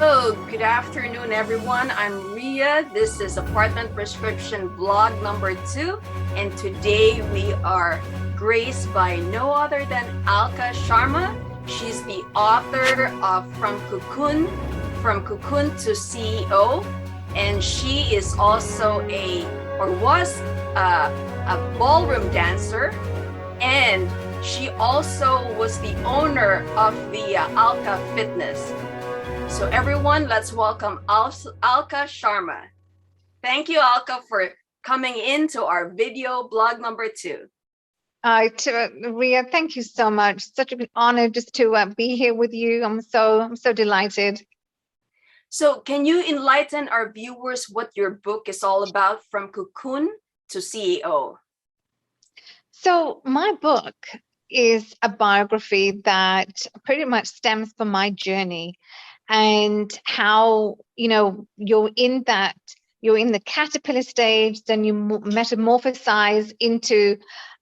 Oh, good afternoon, everyone. I'm Ria. This is Apartment Prescription vlog number 2. And today we are graced by no other than Alka Sharma. She's the author of From Cocoon to CEO. And she is also a ballroom dancer. And she also was the owner of the Alka Fitness. So everyone, let's welcome Alka Sharma. Thank you, Alka, for coming into our video blog number 2. Ria, thank you so much. Such an honor just to be here with you. I'm so delighted. So can you enlighten our viewers what your book is all about, From Cocoon to CEO? So my book is a biography that pretty much stems from my journey and how, you're in the caterpillar stage, then you metamorphosize into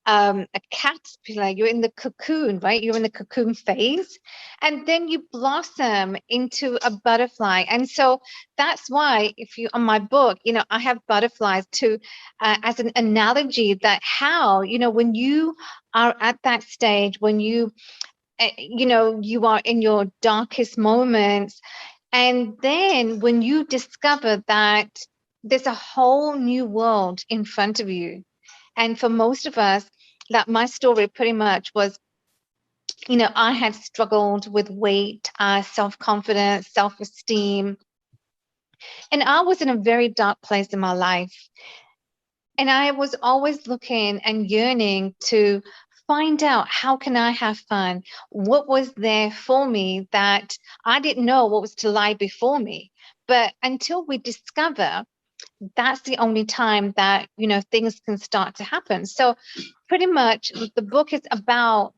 a caterpillar. You're in the cocoon, right? You're in the cocoon phase, and then you blossom into a butterfly. And so that's why, if you on my book, I have butterflies to as an analogy that how, when you are at that stage, when you are in your darkest moments, and then when you discover that there's a whole new world in front of you. And for most of us, that my story pretty much was, I had struggled with weight, self-confidence, self-esteem, and I was in a very dark place in my life. And I was always looking and yearning to find out, how can I have fun? What was there for me that I didn't know what was to lie before me? But until we discover, that's the only time that, things can start to happen. So pretty much the book is about,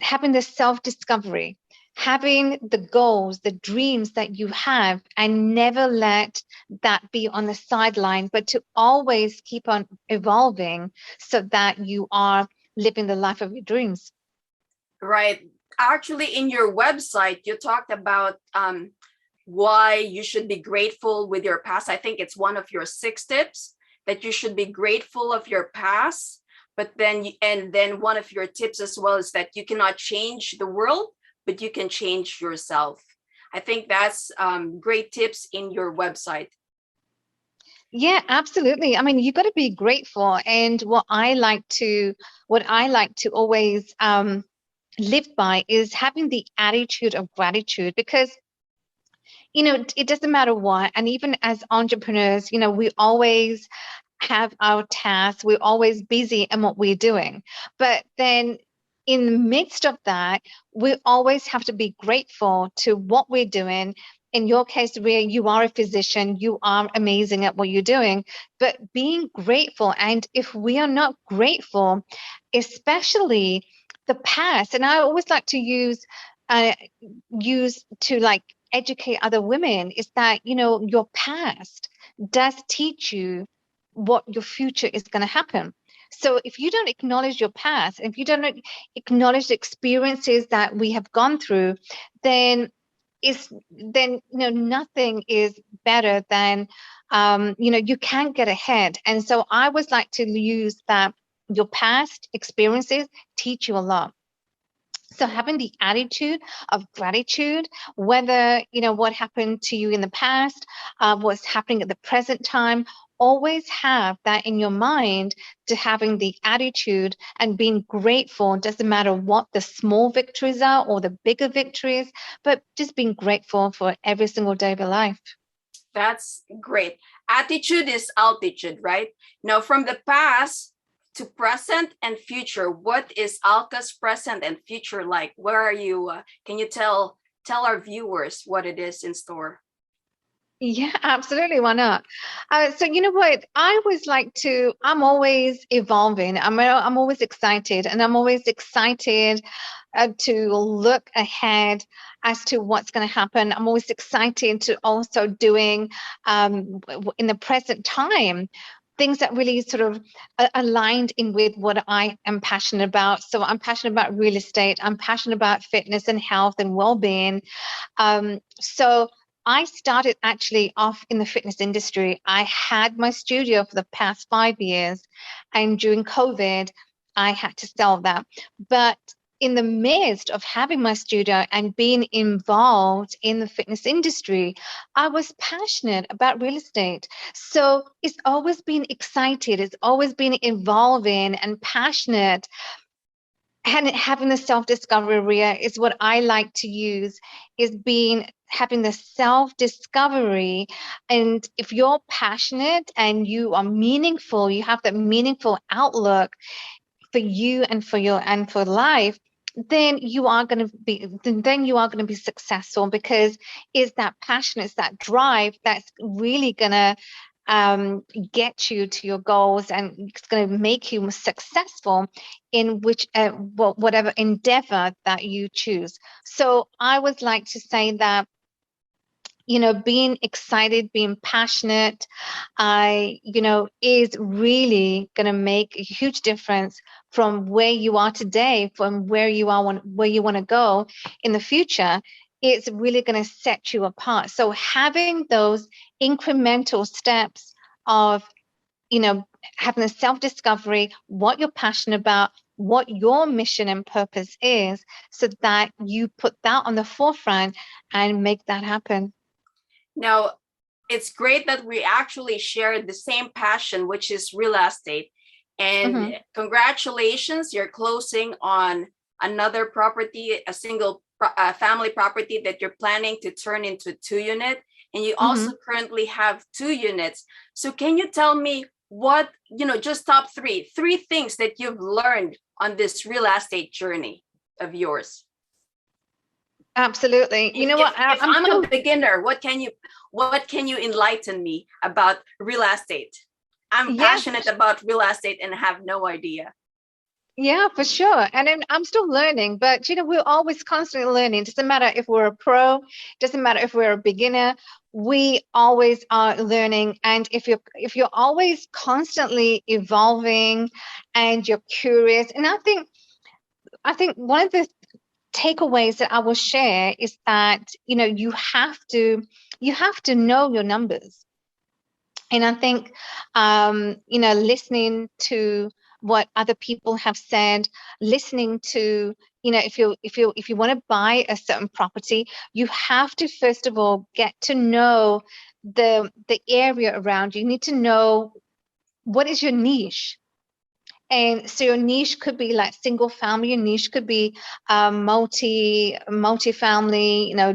having the self-discovery, having the goals, the dreams that you have, and never let that be on the sideline, but to always keep on evolving so that you are living the life of your dreams. Right. Actually, in your website, you talked about why you should be grateful with your past. I think it's one of your 6 tips that you should be grateful of your past. But then one of your tips as well is that you cannot change the world, but you can change yourself. I think that's great tips in your website. Yeah, absolutely. I mean, you got to be grateful. And what I like to always live by is having the attitude of gratitude, because it doesn't matter what. And even as entrepreneurs, we always have our tasks. We're always busy in what we're doing. But then in the midst of that, we always have to be grateful to what we're doing. In your case, where you are a physician, you are amazing at what you're doing, but being grateful. And if we are not grateful, especially the past, and I always like to use to like educate other women, is that, your past does teach you what your future is going to happen. So if you don't acknowledge your past, if you don't acknowledge the experiences that we have gone through, then nothing is better than you can't get ahead. And so I always like to use that your past experiences teach you a lot. So having the attitude of gratitude, whether, what happened to you in the past, what's happening at the present time, always have that in your mind, to having the attitude and being grateful. Doesn't matter what the small victories are or the bigger victories, but just being grateful for every single day of your life. That's great. Attitude is altitude, right? Now, from the past to present and future, what is Alka's present and future like? Where are you? Can you tell our viewers what it is in store? Yeah, absolutely. Why not? So you know what? I'm always evolving. I'm always excited, and I'm always excited to look ahead as to what's going to happen. I'm always excited to also doing in the present time. things that really sort of aligned in with what I am passionate about. So I'm passionate about real estate. I'm passionate about fitness and health and well-being. So I started actually off in the fitness industry. I had my studio for the past 5 years, and during COVID, I had to sell that. But in the midst of having my studio and being involved in the fitness industry, I was passionate about real estate. So it's always been excited, it's always been evolving and passionate. And having the self-discovery, Ria, is what I like to use, is having the self-discovery. And if you're passionate and you are meaningful, you have that meaningful outlook for you and for life, then you are going to be successful, because it's that passion, it's that drive that's really going to get you to your goals, and it's going to make you successful in whatever endeavor that you choose. So I would like to say that, being excited, being passionate, is really going to make a huge difference from where you are today, from where you want to go in the future. It's really going to set you apart. So having those incremental steps of, having a self-discovery, what you're passionate about, what your mission and purpose is, so that you put that on the forefront and make that happen. Now, it's great that we actually share the same passion, which is real estate. And congratulations, you're closing on another property, a single family property that you're planning to turn into 2-unit. And you also currently have 2 units. So can you tell me what, just top three things that you've learned on this real estate journey of yours? Absolutely. You know what? If I'm a beginner, what can you enlighten me about real estate? I'm passionate about real estate and have no idea. Yeah, for sure. And I'm still learning, but we're always constantly learning. Doesn't matter if we're a pro, doesn't matter if we're a beginner, we always are learning. And if you're always constantly evolving and you're curious, and I think one of the takeaways that I will share is that you have to know your numbers. And I think listening to what other people have said, listening to if you want to buy a certain property, you have to first of all get to know the area around you. You need to know what is your niche. And so your niche could be like single family, your niche could be multi-family,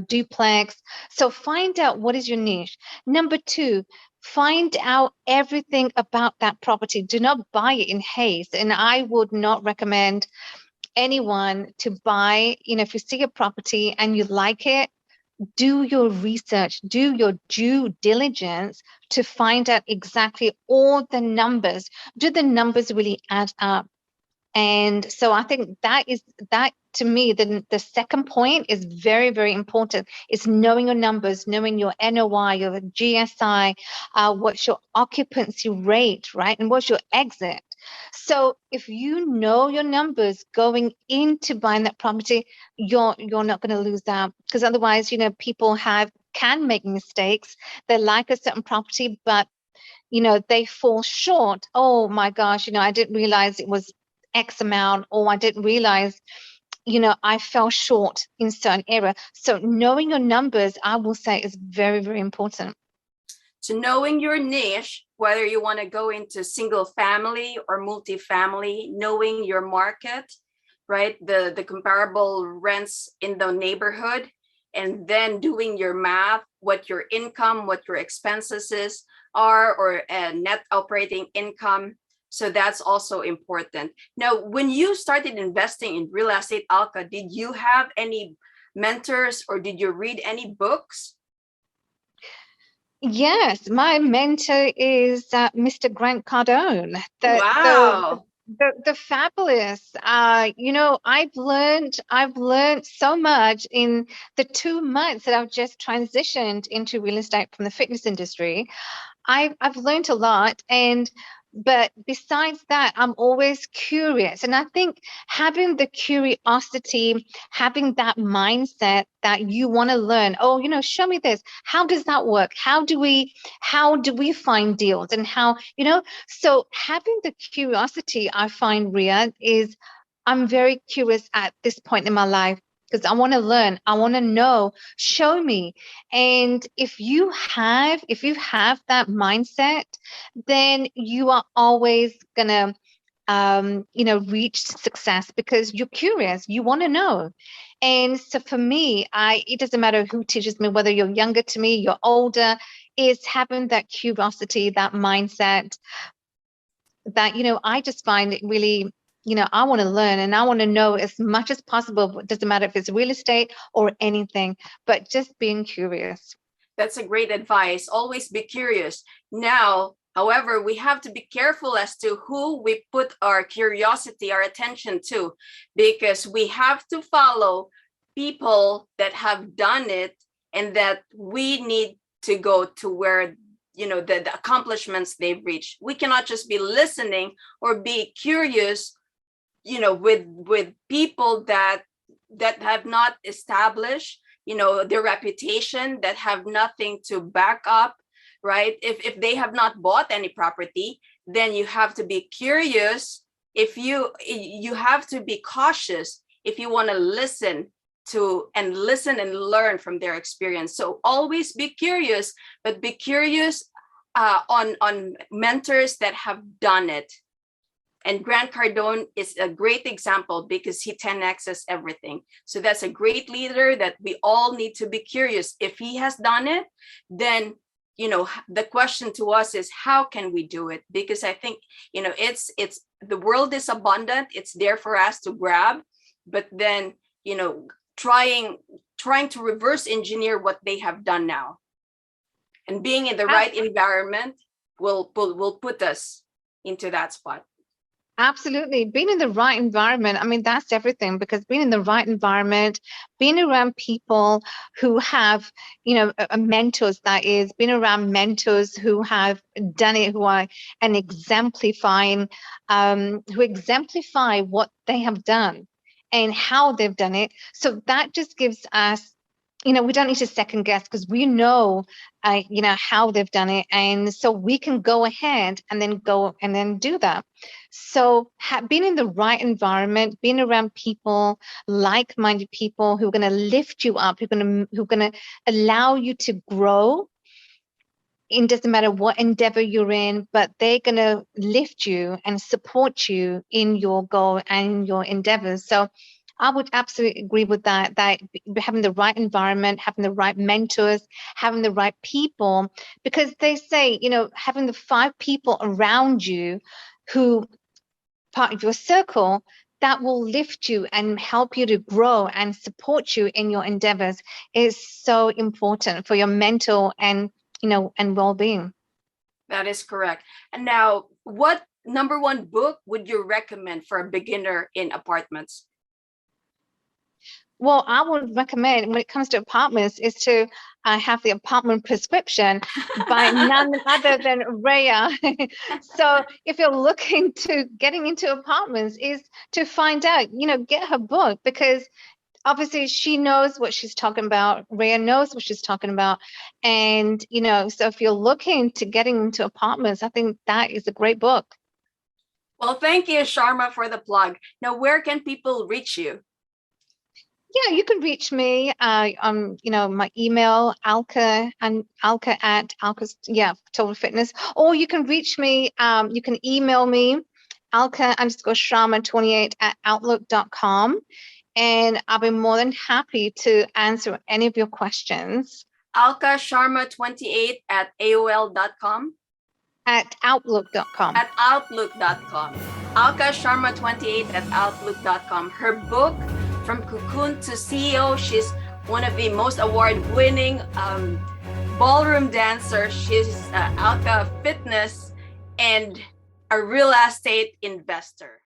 duplex. So find out what is your niche. Number 2, find out everything about that property. Do not buy it in haste. And I would not recommend anyone to buy, if you see a property and you like it, do your research, do your due diligence to find out exactly all the numbers. Do the numbers really add up? And so I think that to me, the second point is very, very important. It's knowing your numbers, knowing your NOI, your GSI, what's your occupancy rate, right? And what's your exit. So if you know your numbers going into buying that property, you're not going to lose out, because otherwise, people can make mistakes. They like a certain property, but they fall short. Oh my gosh, I didn't realize it was X amount, or I didn't realize, I fell short in certain area. So knowing your numbers, I will say, is very, very important. So knowing your niche, whether you want to go into single family or multifamily, knowing your market, right? The comparable rents in the neighborhood, and then doing your math, what your income, what your expenses are, or net operating income. So that's also important. Now, when you started investing in real estate, Alka, did you have any mentors or did you read any books? Yes, my mentor is Mr. Grant Cardone. Wow. The fabulous. I've learned so much in the 2 months that I've just transitioned into real estate from the fitness industry. I've learned a lot, but besides that, I'm always curious. And I think having the curiosity, having that mindset that you want to learn, oh, show me this. How does that work? How do we find deals? And so having the curiosity, I find, Ria, is I'm very curious at this point in my life because I want to learn. I want to know. Show me. And if you have that mindset, then you are always gonna reach success because you're curious, you want to know. And so for me, it doesn't matter who teaches me, whether you're younger to me, you're older, is having that curiosity, that mindset that I just find it really, I want to learn and I want to know as much as possible. It doesn't matter if it's real estate or anything, but just being curious. That's a great advice. Always be curious. Now, however, we have to be careful as to who we put our curiosity, our attention to, because we have to follow people that have done it and that we need to go to where the accomplishments they've reached. We cannot just be listening or be curious, with people that have not established their reputation, that have nothing to back up, right? If they have not bought any property, then you have to be curious. If you have to be cautious if you want to listen and learn from their experience. So always be curious, but be curious on mentors that have done it. And Grant Cardone is a great example because he 10x's everything. So that's a great leader that we all need to be curious. If he has done it, then the question to us is, how can we do it? Because I think it's the world is abundant. It's there for us to grab, but then trying to reverse engineer what they have done now, and being in the right environment will put us into that spot. Absolutely. Being in the right environment, I mean, that's everything, because being in the right environment, being around people who have, mentors, that is, being around mentors who have done it, who are who exemplify what they have done and how they've done it. So that just gives us, we don't need to second guess because we know, how they've done it. And so we can go ahead and then do that. So being in the right environment, being around people, like-minded people who are going to lift you up, who are going to allow you to grow. It doesn't matter what endeavor you're in, but they're going to lift you and support you in your goal and your endeavors. So I would absolutely agree with that having the right environment, having the right mentors, having the right people, because they say, having the 5 people around you who part of your circle that will lift you and help you to grow and support you in your endeavors is so important for your mental and well-being. That is correct. And now, what number 1 book would you recommend for a beginner in apartments? Well, I would recommend, when it comes to apartments, is to have the Apartment Prescription by none other than Rhea. So if you're looking to getting into apartments, is to find out, get her book, because obviously she knows what she's talking about. Rhea knows what she's talking about. And, so if you're looking to getting into apartments, I think that is a great book. Well, thank you, Sharma, for the plug. Now, where can people reach you? Yeah, you can reach me my email, Alka at Alka's, Total Fitness, or you can reach me, you can email me, Alka_Sharma28@outlook.com, and I'll be more than happy to answer any of your questions. Alka Sharma28@AOL.com. At outlook.com. At outlook.com. Alka Sharma28@outlook.com. Her book, From Cocoon to CEO, she's one of the most award-winning ballroom dancers. She's Alka Fitness and a real estate investor.